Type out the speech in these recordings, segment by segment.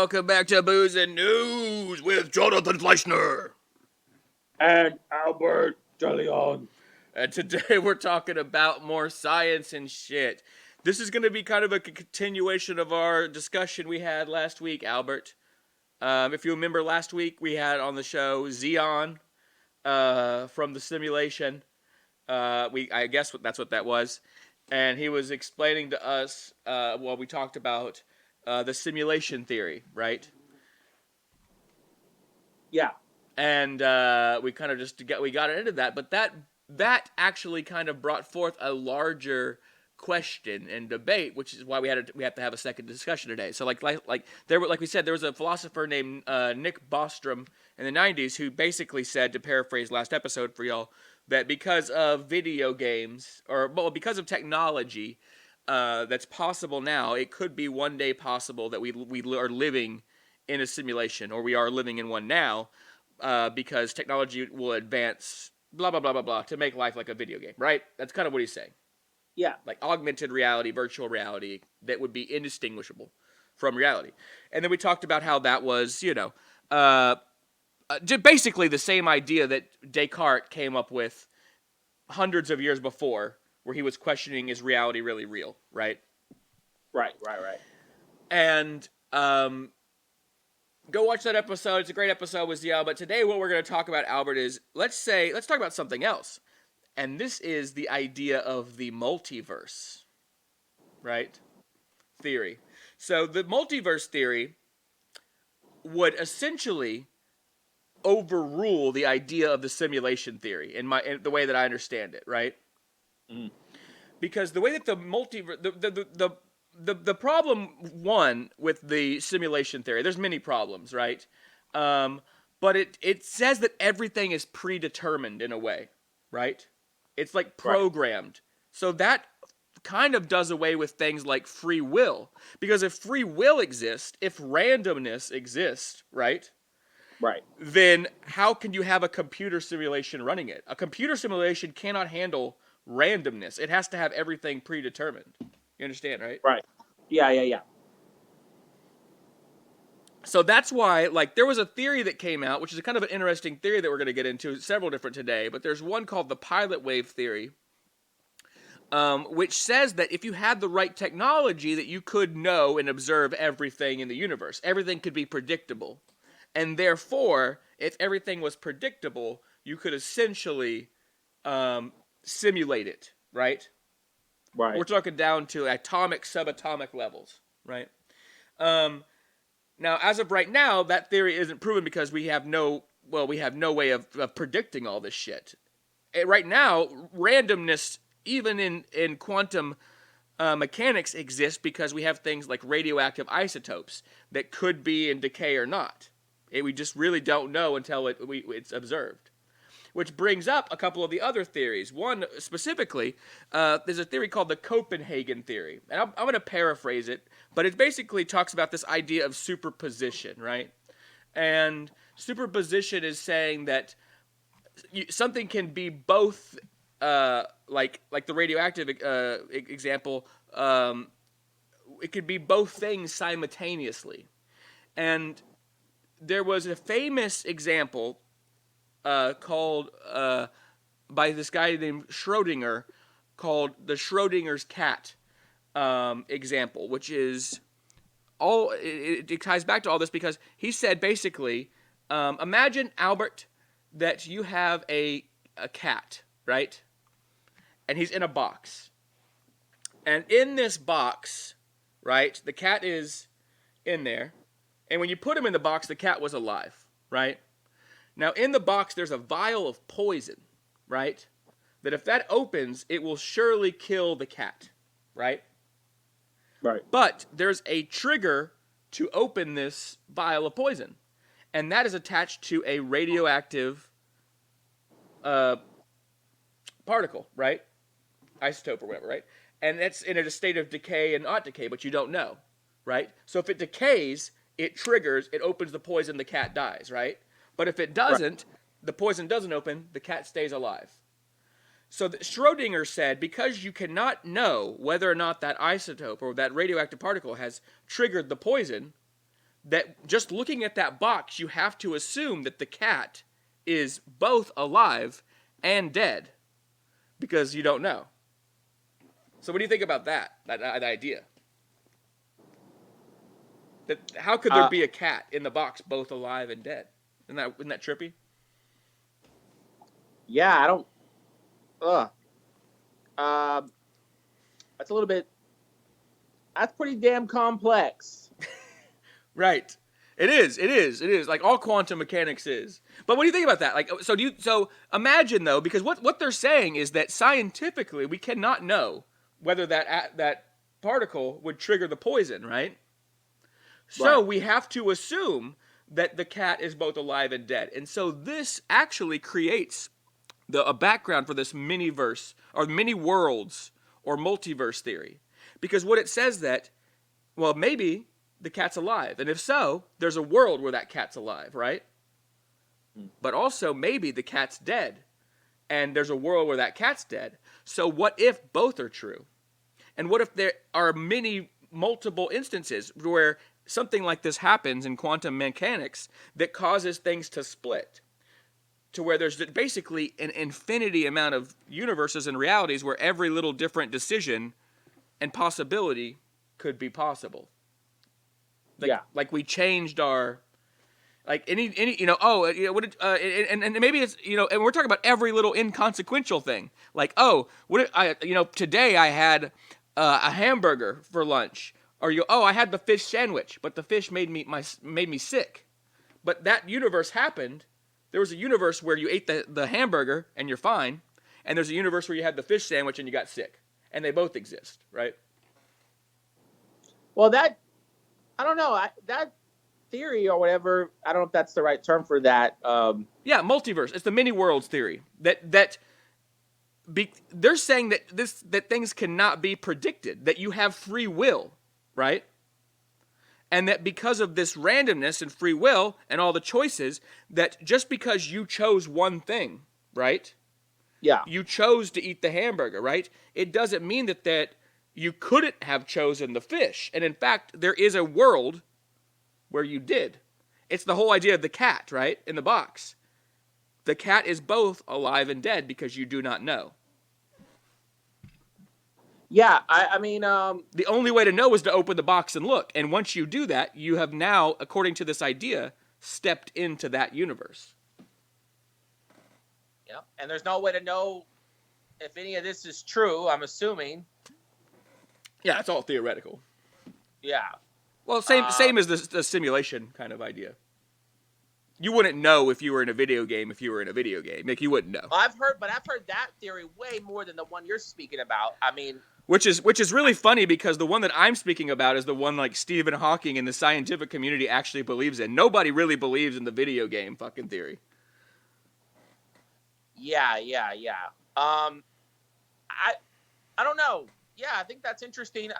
welcome back to Booze and News with Jonathan Fleischner. And Albert DeLeon. And today we're talking about more science and shit. This is going to be kind of a continuation of our discussion we had last week, Albert. If you remember last week, we had on the show Xeon from the simulation. I guess that's what that was. And he was explaining to us, we talked about the simulation theory, right? Yeah. And we kind of got into that, but that actually kind of brought forth a larger question and debate, which is why we have to have a second discussion today. So like we said, there was a philosopher named Nick Bostrom in the 90s who basically said, to paraphrase last episode for y'all, that because of video games because of technology that's possible now, it could be one day possible that we are living in a simulation, or we are living in one now, because technology will advance blah blah blah blah blah to make life like a video game, right? That's kind of what he's saying. Yeah. Like augmented reality, virtual reality that would be indistinguishable from reality. And then we talked about how that was, basically the same idea that Descartes came up with hundreds of years before, where he was questioning, is reality really real, right? Right. And go watch that episode. It's a great episode with Zia. But today what we're going to talk about, Albert, is let's talk about something else. And this is the idea of the multiverse, right? Theory. So the multiverse theory would essentially overrule the idea of the simulation theory in the way that I understand it, right? Mm. Because the way that the multiverse, the problem one with the simulation theory, there's many problems, right? But it says that everything is predetermined in a way, right? It's like programmed. Right. So that kind of does away with things like free will. Because if free will exists, if randomness exists, right? Right. Then how can you have a computer simulation running it? A computer simulation cannot handle randomness. It has to have everything predetermined. You understand, right? Right. Yeah. So that's why, there was a theory that came out, which is a kind of an interesting theory that we're going to get into, several different today, but there's one called the pilot wave theory, which says that if you had the right technology, that you could know and observe everything in the universe. Everything could be predictable. And therefore, if everything was predictable, you could essentially simulate it, right? Right. We're talking down to atomic, subatomic levels, right? Now, as of right now, that theory isn't proven because we have no way of predicting all this shit. Right now, randomness, even in quantum mechanics, exists because we have things like radioactive isotopes that could be in decay or not. We just really don't know until it's observed. Which brings up a couple of the other theories. One, specifically, there's a theory called the Copenhagen theory. And I'm going to paraphrase it, but it basically talks about this idea of superposition, right? And superposition is saying that something can be both, like the radioactive example, it could be both things simultaneously. And there was a famous example called by this guy named Schrodinger, called the Schrodinger's cat example, which is it ties back to all this because he said basically, imagine, Albert, that you have a cat, right? And he's in a box. And in this box, right, the cat is in there. And when you put him in the box, the cat was alive, right? Now, in the box, there's a vial of poison, right? That if that opens, it will surely kill the cat, right? Right. But there's a trigger to open this vial of poison. And that is attached to a radioactive particle, right? Isotope or whatever, right? And it's in a state of decay and not decay, but you don't know, right? So if it decays, it triggers, it opens the poison, the cat dies, right? But if it doesn't, the poison doesn't open, the cat stays alive. So Schrodinger said, because you cannot know whether or not that isotope or that radioactive particle has triggered the poison, that just looking at that box, you have to assume that the cat is both alive and dead because you don't know. So what do you think about that idea? That how could there be a cat in the box both alive and dead? Isn't that trippy? Yeah, I don't. That's a little bit. That's pretty damn complex. Right. It is. It is. It is. Like all quantum mechanics is. But what do you think about that? Like, so imagine though, because what they're saying is that scientifically we cannot know whether that particle would trigger the poison, right? So we have to assume that the cat is both alive and dead. And so this actually creates a background for this mini-verse or mini worlds or multiverse theory. Because what it says that, well, maybe the cat's alive. And if so, there's a world where that cat's alive, right? But also maybe the cat's dead. And there's a world where that cat's dead. So what if both are true? And what if there are multiple instances where something like this happens in quantum mechanics that causes things to split? To where there's basically an infinity amount of universes and realities where every little different decision and possibility could be possible. Like we changed our, like any and maybe it's and we're talking about every little inconsequential thing. Like today I had a hamburger for lunch, or I had the fish sandwich, but the fish made me sick. But that universe happened. There was a universe where you ate the hamburger and you're fine, and there's a universe where you had the fish sandwich and you got sick, and they both exist, right? Well, I don't know. That theory or whatever, I don't know if that's the right term for that. Yeah, multiverse. It's the many worlds theory. They're saying that things cannot be predicted, that you have free will, right? And that because of this randomness and free will and all the choices, that just because you chose one thing, right? Yeah. You chose to eat the hamburger, right? It doesn't mean that you couldn't have chosen the fish. And in fact, there is a world where you did. It's the whole idea of the cat, right? In the box. The cat is both alive and dead because you do not know. Yeah, I mean... the only way to know is to open the box and look. And once you do that, you have now, according to this idea, stepped into that universe. Yeah, and there's no way to know if any of this is true, I'm assuming. Yeah, it's all theoretical. Yeah. Well, same as the simulation kind of idea. You wouldn't know if you were in a video game if you were in a video game. Like, you wouldn't know. I've heard that theory way more than the one you're speaking about. I mean... Which is really funny because the one that I'm speaking about is the one like Stephen Hawking and the scientific community actually believes in. Nobody really believes in the video game fucking theory. Yeah. I don't know. Yeah, I think that's interesting.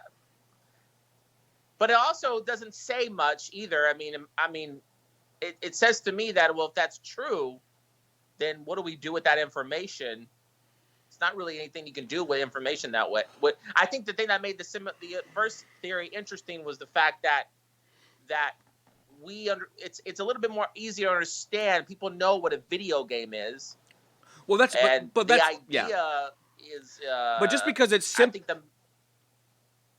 But it also doesn't say much either. I mean, it says to me that, well, if that's true, then what do we do with that information? It's not really anything you can do with information that way. I think the thing that made the first theory interesting was the fact that it's a little bit more easier to understand. People know what a video game is. Well, that's but the that's, idea is. But just because it's simple, I think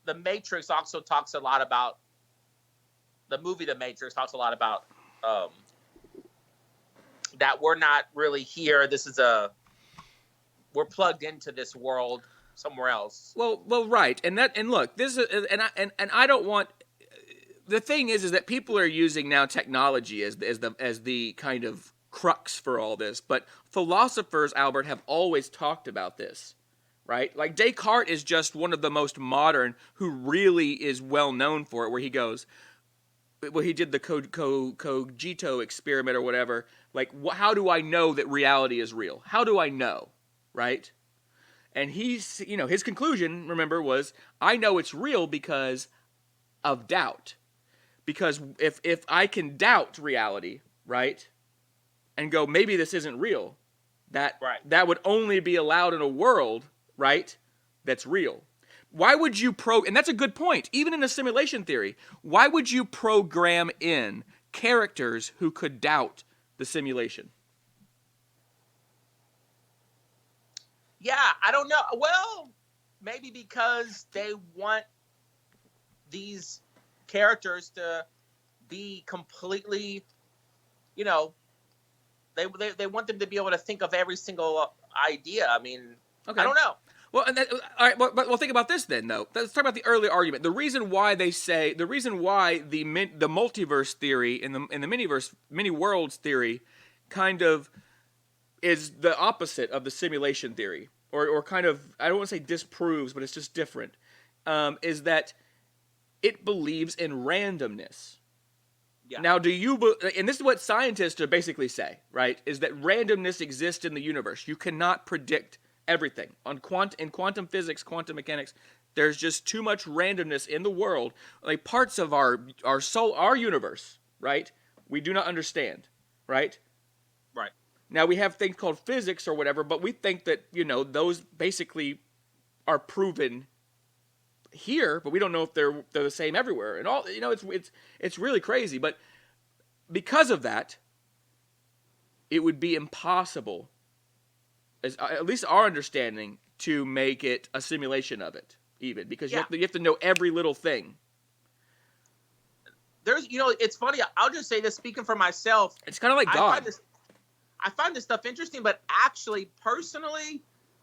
the Matrix also talks a lot about the movie. The Matrix talks a lot about that we're not really here. We're plugged into this world somewhere else. Well, right, and look, this is, and I don't want. The thing is that people are using now technology as the kind of crux for all this, but philosophers, Albert, have always talked about this, right? Like Descartes is just one of the most modern who really is well known for it, where he goes, well, he did the cogito experiment or whatever. Like, how do I know that reality is real? How do I know? Right? And his conclusion, remember, was, I know it's real because of doubt. Because if I can doubt reality, right, and go, maybe this isn't real, that would only be allowed in a world, right, that's real. Why would you and that's a good point. Even in a simulation theory, why would you program in characters who could doubt the simulation? Yeah, I don't know. Well, maybe because they want these characters to be completely, you know, they want them to be able to think of every single idea. I mean, Okay. I don't know. Well, and all right. Well, think about this then, though. Let's talk about the early argument. The reason why the multiverse theory in the mini worlds theory, kind of is the opposite of the simulation theory, or kind of, I don't want to say disproves, but it's just different. Is that it believes in randomness. Yeah. Now, and this is what scientists basically say, right? Is that randomness exists in the universe. You cannot predict everything. In quantum physics, quantum mechanics, there's just too much randomness in the world. Like parts of our universe, right? We do not understand, right? Right. Now we have things called physics or whatever, but we think that, those basically are proven here, but we don't know if they're the same everywhere. And all, it's really crazy, but because of that, it would be impossible, as at least our understanding, to make it a simulation of it, even because you have to know every little thing. There's, it's funny. I'll just say this, speaking for myself. It's kind of like God. I find this stuff interesting, but actually, personally,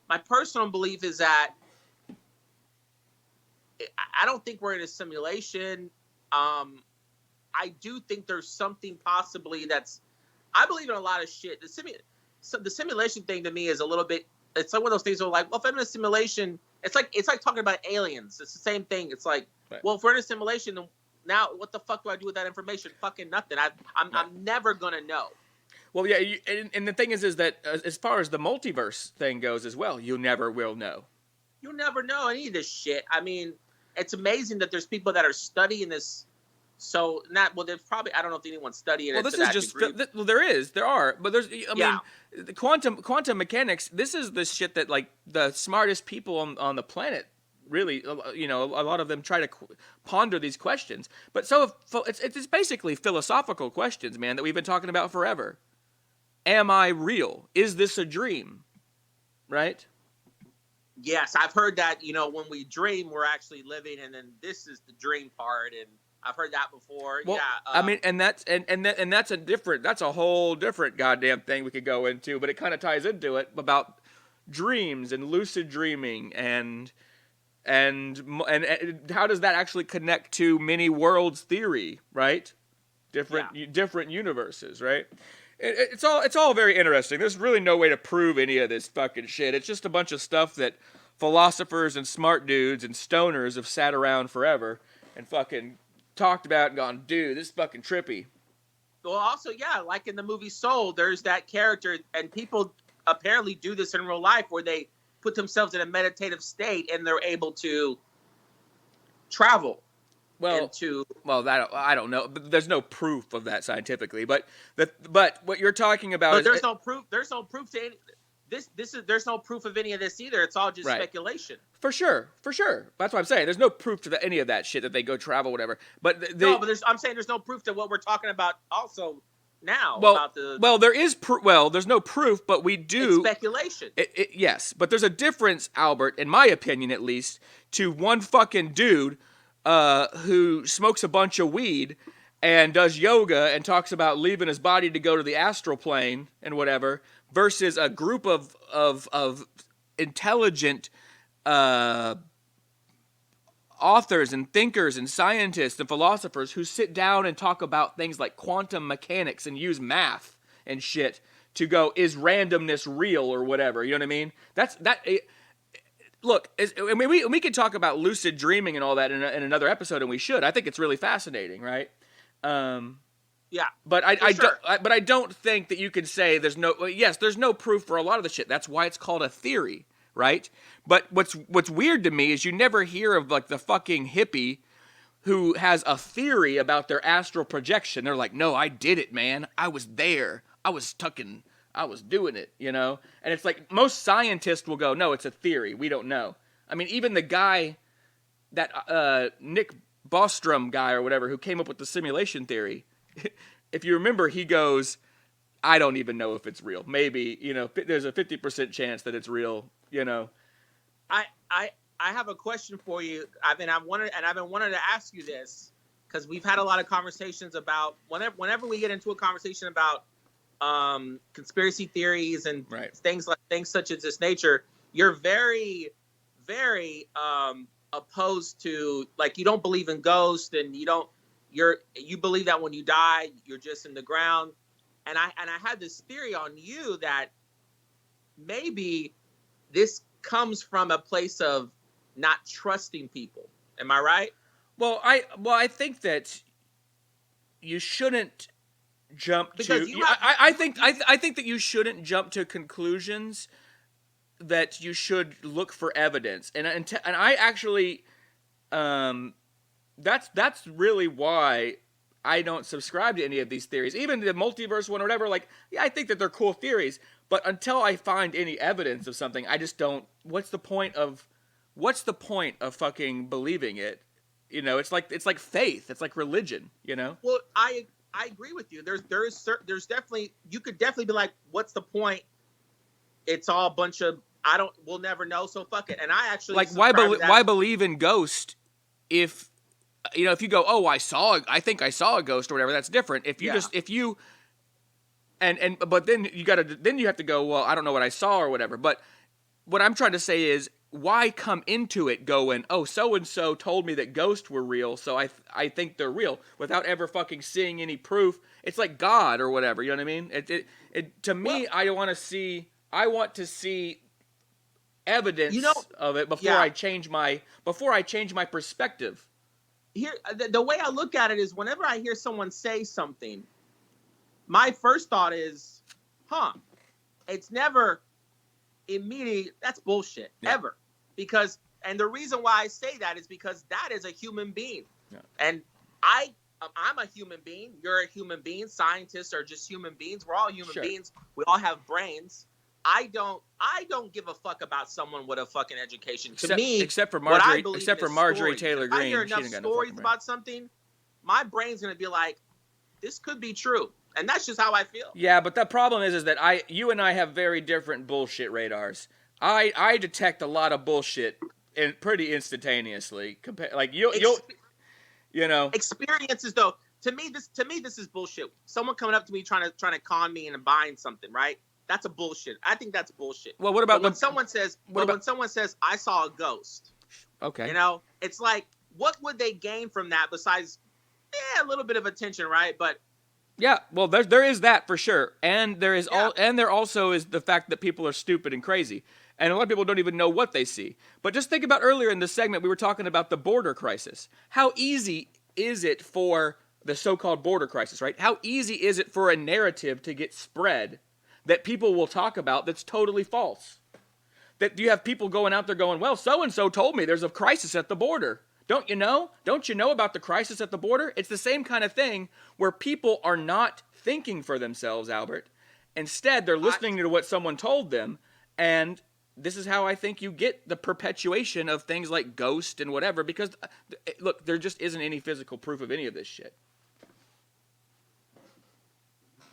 my personal belief is that I don't think we're in a simulation. I do think there's something possibly I believe in a lot of shit. The simulation thing to me is a little bit, it's like one of those things where like, well, if I'm in a simulation, it's like talking about aliens. It's the same thing. It's like, right. Well, if we're in a simulation, now what the fuck do I do with that information? Fucking nothing. I'm never going to know. Well, yeah, and the thing is that as far as the multiverse thing goes as well, you never will know. You'll never know any of this shit. I mean, it's amazing that there's people that are studying this. So there's probably, I don't know if anyone's studying it. Well, this is just there are, but there's, I mean, the quantum mechanics. This is the shit that like the smartest people on the planet really, a lot of them try to ponder these questions. But it's basically philosophical questions, man, that we've been talking about forever. Am I real? Is this a dream? Right? Yes, I've heard that, when we dream, we're actually living, and then this is the dream part, and I've heard that before. Well, I mean, and that's a whole different goddamn thing we could go into, but it kind of ties into it about dreams and lucid dreaming and how does that actually connect to many worlds theory, right? Different universes, right? It's all very interesting. There's really no way to prove any of this fucking shit. It's just a bunch of stuff that philosophers and smart dudes and stoners have sat around forever and fucking talked about and gone, dude, this is fucking trippy. Well, also, like in the movie Soul, there's that character, and people apparently do this in real life where they put themselves in a meditative state and they're able to travel. That I don't know. There's no proof of that scientifically. But what you're talking about is there's no proof. There's no proof to any there's no proof of any of this either. It's all just speculation. For sure. That's what I'm saying. There's no proof to any of that shit that they go travel, whatever. But I'm saying there's no proof to what we're talking about. Also, now there's no proof, but we do. It's speculation. Yes, but there's a difference, Albert, in my opinion at least, to one fucking dude who smokes a bunch of weed and does yoga and talks about leaving his body to go to the astral plane and whatever, versus a group of intelligent authors and thinkers and scientists and philosophers who sit down and talk about things like quantum mechanics and use math and shit to go, is randomness real or whatever? You know what I mean? Look, we could talk about lucid dreaming and all that in another episode, and we should. I think it's really fascinating, right? But I don't think that you could say there's no proof for a lot of the shit. That's why it's called a theory, right? But what's weird to me is you never hear of like the fucking hippie who has a theory about their astral projection. They're like, no, I did it, man. I was there. I was doing it, And it's like most scientists will go, no, it's a theory. We don't know. I mean, even the guy Nick Bostrom guy or whatever who came up with the simulation theory, if you remember, he goes, I don't even know if it's real. Maybe, there's a 50% chance that it's real, I I have a question for you. I've been wanting to ask you this because we've had a lot of conversations about whenever we get into a conversation about conspiracy theories and things such as this nature, you're very, very opposed to, like, you don't believe in ghosts, and you believe that when you die, you're just in the ground. And I had this theory on you that maybe this comes from a place of not trusting people. Am I right? Well, I think that you shouldn't jump because to. I think that you shouldn't jump to conclusions. That you should look for evidence, and I actually, that's really why I don't subscribe to any of these theories, even the multiverse one or whatever. Like, yeah, I think that they're cool theories, but until I find any evidence of something, I just don't. What's the point of fucking believing it? It's like faith. It's like religion. Well, I agree with you. There's definitely, you could definitely be like, what's the point? It's all a bunch of, we'll never know, so fuck it. And I actually, like, why believe in ghost if you go, oh, I think I saw a ghost or whatever, that's different. If you but then you have to go, well, I don't know what I saw or whatever. But what I'm trying to say is, why come into it going, oh, so and so told me that ghosts were real, so I think they're real, without ever fucking seeing any proof. It's like God or whatever. You know what I mean? To me, I want to see evidence of it before I change my perspective. Here, the way I look at it is, whenever I hear someone say something, my first thought is, it's never immediate. That's bullshit, ever. Because, and the reason why I say that is because that is a human being. Yeah. And I'm a human being. You're a human being. Scientists are just human beings. We're all human beings. We all have brains. I don't give a fuck about someone with a fucking education. Except for Marjorie Taylor Greene. If I hear enough stories about something, my brain's gonna be like, this could be true. And that's just how I feel. Yeah, but the problem is that you and I have very different bullshit radars. I detect a lot of bullshit pretty instantaneously. Experiences, though. To me, this is bullshit. Someone coming up to me trying to con me into buying something, right? That's a bullshit. I think that's bullshit. Well, what about when someone says I saw a ghost? Okay. It's like, what would they gain from that besides a little bit of attention, right? But yeah, well, there is that for sure, and there is there also is the fact that people are stupid and crazy, and a lot of people don't even know what they see. But just think about earlier in this segment, we were talking about the border crisis. How easy is it for the so-called border crisis, right? How easy is it for a narrative to get spread that people will talk about that's totally false? That you have people going out there going, well, so-and-so told me there's a crisis at the border. Don't you know? Don't you know about the crisis at the border? It's the same kind of thing where people are not thinking for themselves, Albert. Instead, they're listening to what someone told them, and this is how I think you get the perpetuation of things like ghost and whatever, because, look, there just isn't any physical proof of any of this shit.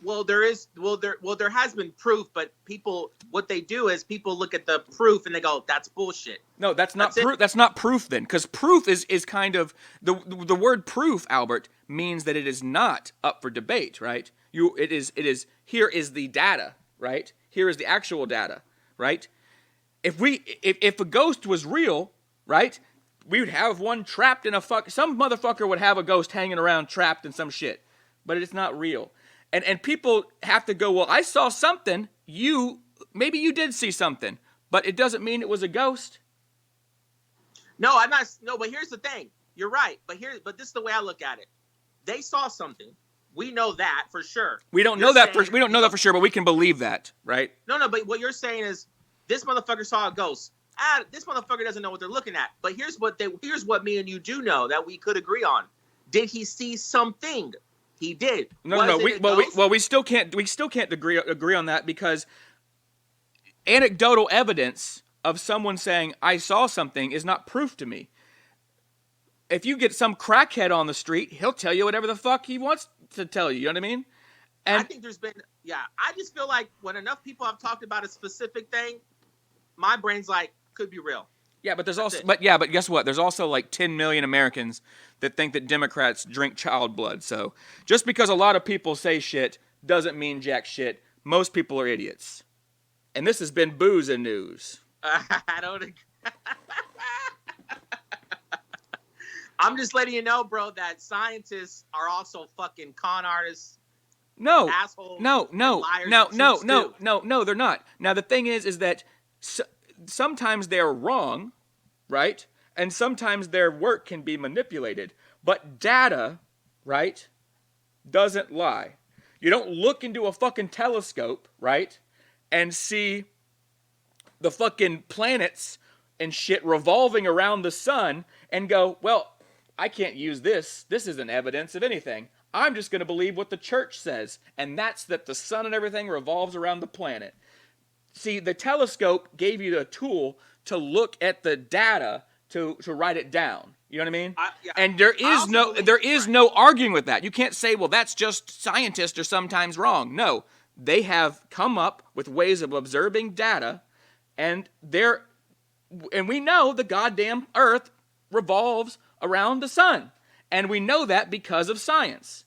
Well, there has been proof, but what they do is people look at the proof and they go, that's bullshit. No, that's not proof. That's not proof then, because proof is kind of the word proof, Albert, means that it is not up for debate, right? It is here is the data, right? Here is the actual data, right? If a ghost was real, right, we would have one trapped in some motherfucker would have a ghost hanging around trapped in some shit, but it's not real. And people have to go, well, I saw something. Maybe you did see something, but it doesn't mean it was a ghost. No, I'm not. No, but here's the thing. You're right. But this is the way I look at it. They saw something. We know that for sure. We don't know that for sure, but we can believe that, right? No. But what you're saying is, this motherfucker saw a ghost. This motherfucker doesn't know what they're looking at. But here's what me and you do know that we could agree on. Did he see something? He did. No. We still can't agree on that, because anecdotal evidence of someone saying I saw something is not proof to me. if you get some crackhead on the street, he'll tell you whatever the fuck he wants to tell you. You know what I mean? I think there's been, I just feel like when enough people have talked about a specific thing, my brain's like, could be real. Yeah, but but guess what? There's also like 10 million Americans that think that Democrats drink child blood. So just because a lot of people say shit doesn't mean jack shit. Most people are idiots. And this has been Booze and News. I don't agree. I'm just letting you know, bro, that scientists are also fucking con artists. No, assholes, no, liars, they're not. Now the thing is that sometimes they're wrong, right? And sometimes their work can be manipulated. But data, right, doesn't lie. You don't look into a fucking telescope, right, and see the fucking planets and shit revolving around the sun and go, well, I can't use this. This isn't evidence of anything. I'm just going to believe what the church says, and that's that the sun and everything revolves around the planet. See, the telescope gave you the tool to look at the data to write it down. You know what I mean? And there is no arguing with that. You can't say, well, that's just scientists are sometimes wrong. No, they have come up with ways of observing data, and we know the goddamn Earth revolves around the sun. And we know that because of science.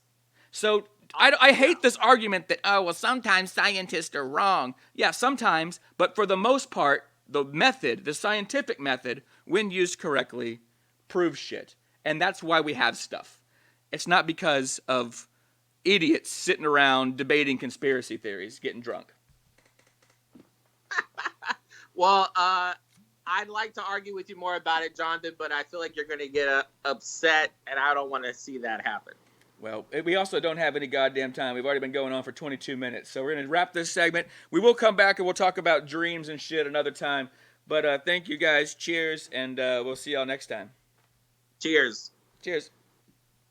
So I hate this argument that, oh, well, sometimes scientists are wrong. Yeah, sometimes, but for the most part, the scientific method, when used correctly, proves shit. And that's why we have stuff. It's not because of idiots sitting around debating conspiracy theories, getting drunk. Well, I'd like to argue with you more about it, Jonathan, but I feel like you're going to get upset, and I don't want to see that happen. Well, we also don't have any goddamn time. We've already been going on for 22 minutes, so we're going to wrap this segment. We will come back and we'll talk about dreams and shit another time. But thank you guys. Cheers, and we'll see y'all next time. Cheers. Cheers.